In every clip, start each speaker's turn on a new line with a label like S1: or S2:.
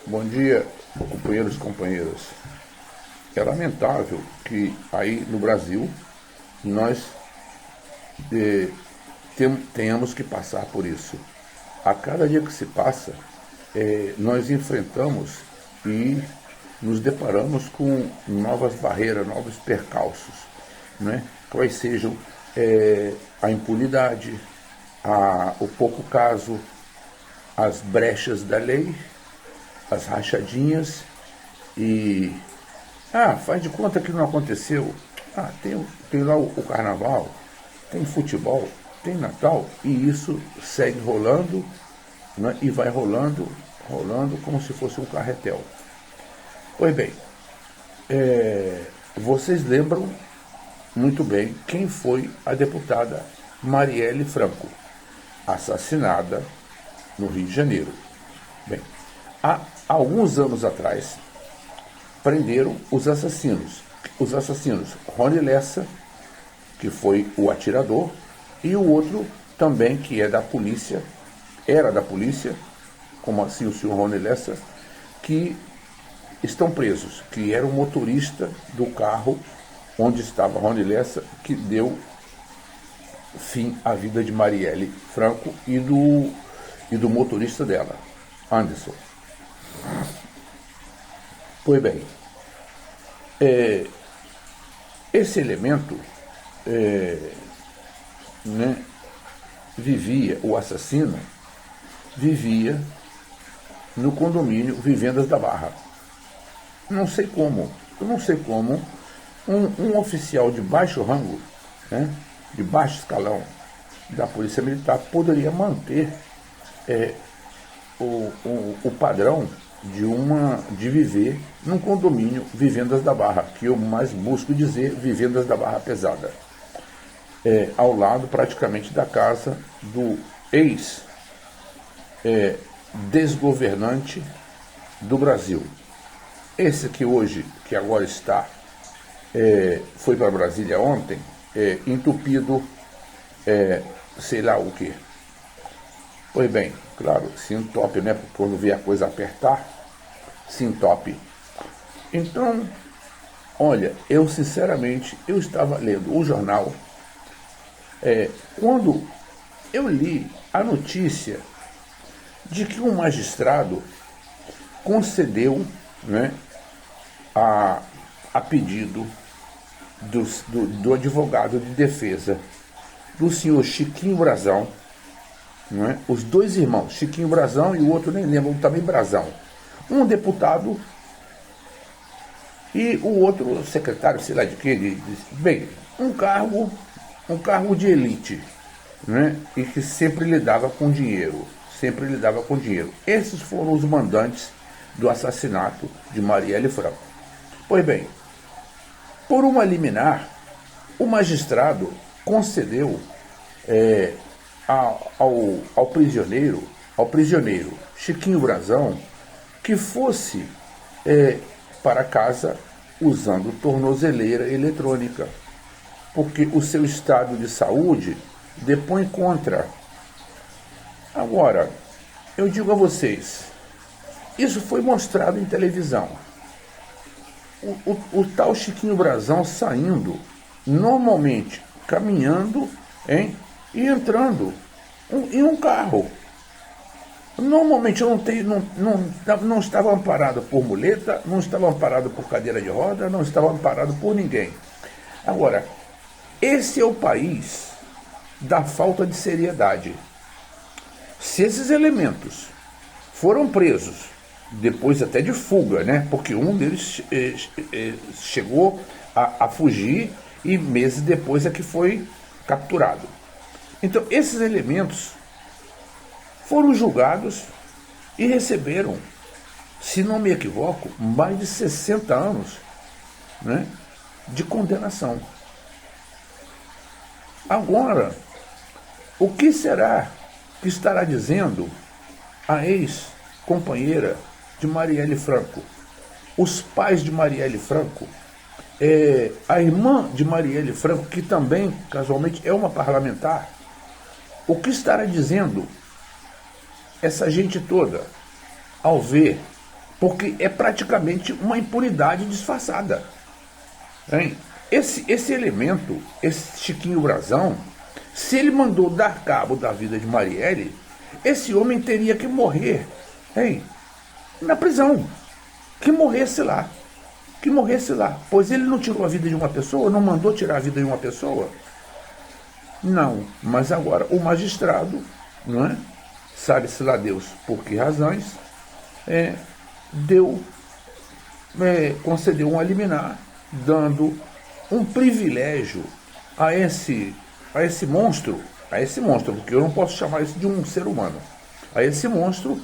S1: Bom dia, companheiros e companheiras. É lamentável que aí no Brasil nós tenhamos que passar por isso. A cada dia que se passa, nós enfrentamos e nos deparamos com novas barreiras, novos percalços, né? Quais sejam a impunidade, o pouco caso, as brechas da lei, as rachadinhas e... faz de conta que não aconteceu. Tem lá o carnaval, tem futebol, tem Natal, e isso segue rolando, né, e vai rolando como se fosse um carretel. Pois bem, vocês lembram muito bem quem foi a deputada Marielle Franco, assassinada no Rio de Janeiro. Bem, há alguns anos atrás, prenderam os assassinos. Os assassinos, Rony Lessa, que foi o atirador, e o outro também, que era da polícia, como assim o senhor Rony Lessa, que estão presos, que era o motorista do carro onde estava Rony Lessa, que deu fim à vida de Marielle Franco e do motorista dela, Anderson. Pois bem, esse elemento o assassino vivia no condomínio Vivendas da Barra. Eu não sei como um oficial de baixo rango, né, de baixo escalão da Polícia Militar poderia manter o padrão de viver num condomínio Vivendas da Barra, que eu mais busco dizer Vivendas da Barra Pesada, ao lado praticamente da casa do desgovernante do Brasil. Esse que agora está, foi para Brasília ontem, entupido, sei lá o quê. Pois bem, claro, se entope, né? Porque quando vê a coisa apertar, se entope. Então, olha, eu sinceramente, eu estava lendo o jornal, quando eu li a notícia de que um magistrado concedeu, né, a pedido do advogado de defesa do senhor Chiquinho Brazão, não é? Os dois irmãos, Chiquinho Brazão e o outro nem lembro, também Brazão. Um deputado e o outro secretário, sei lá de quê. Bem, um cargo de elite, né? E que sempre lidava com dinheiro. Esses foram os mandantes do assassinato de Marielle Franco. Pois bem, por uma liminar, o magistrado concedeu ao prisioneiro Chiquinho Brazão que fosse para casa usando tornozeleira eletrônica, porque o seu estado de saúde depõe contra. Agora, eu digo a vocês, isso foi mostrado em televisão. O tal Chiquinho Brazão saindo, normalmente caminhando, e entrando em um carro. Normalmente não estava amparado por muleta, não estava amparado por cadeira de roda, não estava amparado por ninguém. Agora, esse é o país da falta de seriedade. Se esses elementos foram presos, depois até de fuga, né? Porque um deles chegou a fugir e meses depois é que foi capturado. Então, esses elementos foram julgados e receberam, se não me equivoco, mais de 60 anos, né, de condenação. Agora, o que será que estará dizendo a ex-companheira de Marielle Franco, os pais de Marielle Franco, a irmã de Marielle Franco, que também, casualmente, é uma parlamentar? O que estará dizendo essa gente toda ao ver porque é praticamente uma impunidade disfarçada. Hein? Esse elemento, esse Chiquinho Brazão, se ele mandou dar cabo da vida de Marielle, esse homem teria que morrer, hein, na prisão, que morresse lá, pois ele não tirou a vida de uma pessoa, não mandou tirar a vida de uma pessoa. Não, mas agora o magistrado, não é? Sabe-se lá Deus por que razões, concedeu um liminar, dando um privilégio a esse monstro, porque eu não posso chamar isso de um ser humano, a esse monstro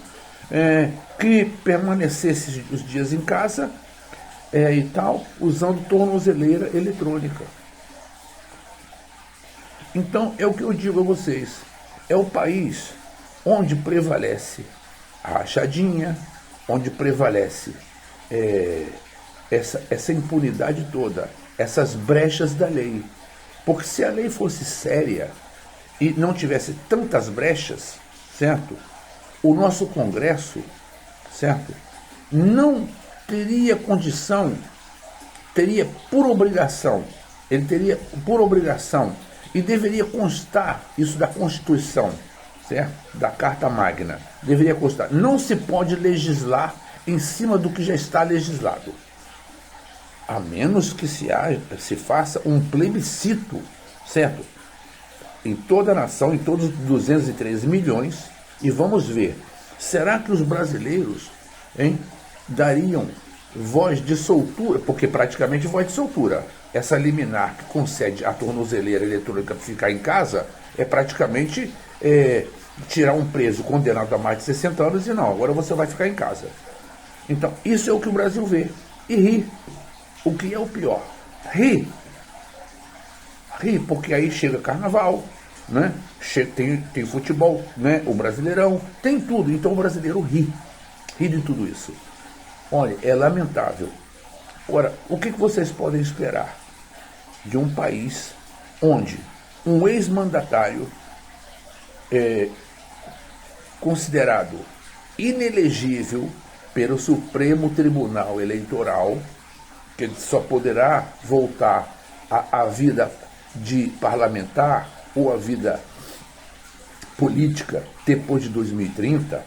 S1: que permanecesse os dias em casa e tal, usando tornozeleira eletrônica. Então, é o que eu digo a vocês, é o país onde prevalece a rachadinha, onde prevalece essa impunidade toda, essas brechas da lei. Porque se a lei fosse séria e não tivesse tantas brechas, certo? O nosso Congresso, certo? Não teria condição, teria por obrigação, ele teria por obrigação, e deveria constar isso da Constituição, certo? Da Carta Magna, deveria constar. Não se pode legislar em cima do que já está legislado, a menos que se faça um plebiscito, certo? Em toda a nação, em todos os 213 milhões, e vamos ver, será que os brasileiros, dariam voz de soltura, porque praticamente voz de soltura, essa liminar que concede a tornozeleira eletrônica para ficar em casa, é praticamente tirar um preso condenado a mais de 60 anos e não, agora você vai ficar em casa. Então, isso é o que o Brasil vê, e ri. O que é o pior? Ri, porque aí chega carnaval, né? Tem futebol, né? O Brasileirão, tem tudo. Então o brasileiro ri de tudo isso. Olha, é lamentável. Ora, o que vocês podem esperar de um país onde um ex-mandatário considerado inelegível pelo Supremo Tribunal Eleitoral, que ele só poderá voltar à vida de parlamentar ou à vida política depois de 2030,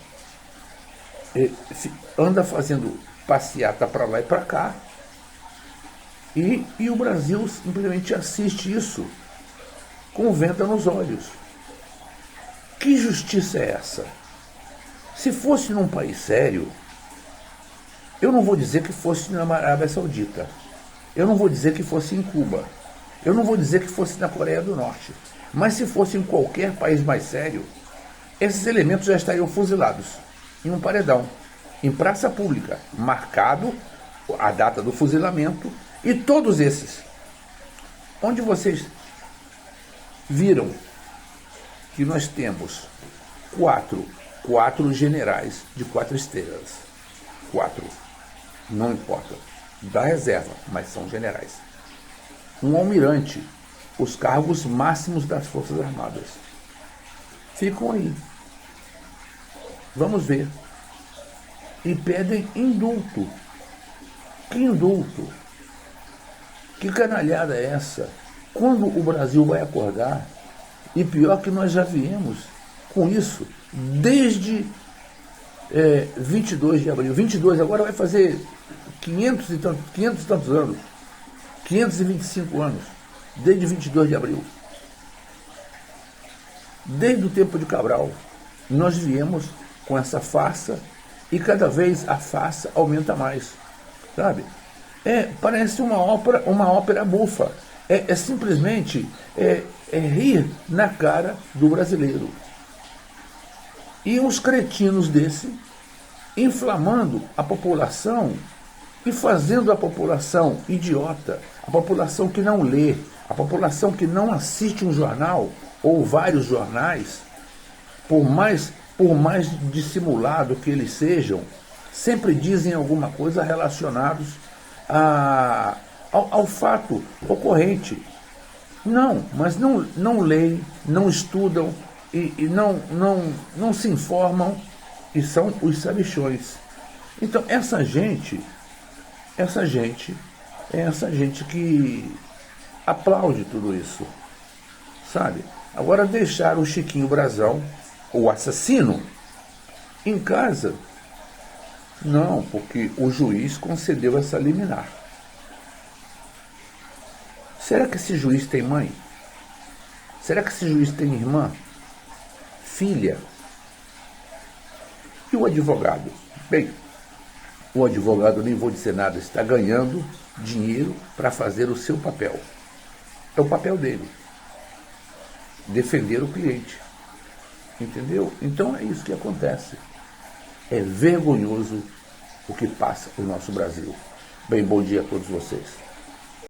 S1: anda fazendo passeata para lá e para cá, e o Brasil simplesmente assiste isso com venda nos olhos. Que justiça é essa? Se fosse num país sério, eu não vou dizer que fosse na Arábia Saudita, eu não vou dizer que fosse em Cuba, eu não vou dizer que fosse na Coreia do Norte, mas se fosse em qualquer país mais sério, esses elementos já estariam fuzilados em um paredão, em praça pública, marcado a data do fuzilamento, e todos esses, onde vocês viram que nós temos quatro generais de 4 estrelas, 4, não importa, da reserva, mas são generais. Um almirante, os cargos máximos das Forças Armadas. Ficam aí. Vamos ver. E pedem indulto. Que indulto? Que canalhada é essa? Quando o Brasil vai acordar? E pior que nós já viemos com isso desde 22 de abril. 22 agora vai fazer 500 e tantos anos. 525 anos. Desde 22 de abril. Desde o tempo de Cabral, nós viemos com essa farsa e cada vez a farsa aumenta mais. Sabe? Parece uma ópera bufa. Simplesmente rir na cara do brasileiro. E uns cretinos desse inflamando a população e fazendo a população idiota, a população que não lê, a população que não assiste um jornal ou vários jornais, por mais dissimulado que eles sejam, sempre dizem alguma coisa relacionados ao fato ocorrente. Mas não leem, não estudam e não se informam, e são os sabichões. Então, essa gente é essa gente que aplaude tudo isso, sabe? Agora, deixar o Chiquinho Brasão, o assassino, em casa, não, porque o juiz concedeu essa liminar. Será que esse juiz tem mãe? Será que esse juiz tem irmã? Filha? E o advogado? Bem, o advogado, nem vou dizer nada, está ganhando dinheiro para fazer o seu papel. É o papel dele. Defender o cliente. Entendeu? Então é isso que acontece. É vergonhoso o que passa no nosso Brasil. Bem, bom dia a todos vocês.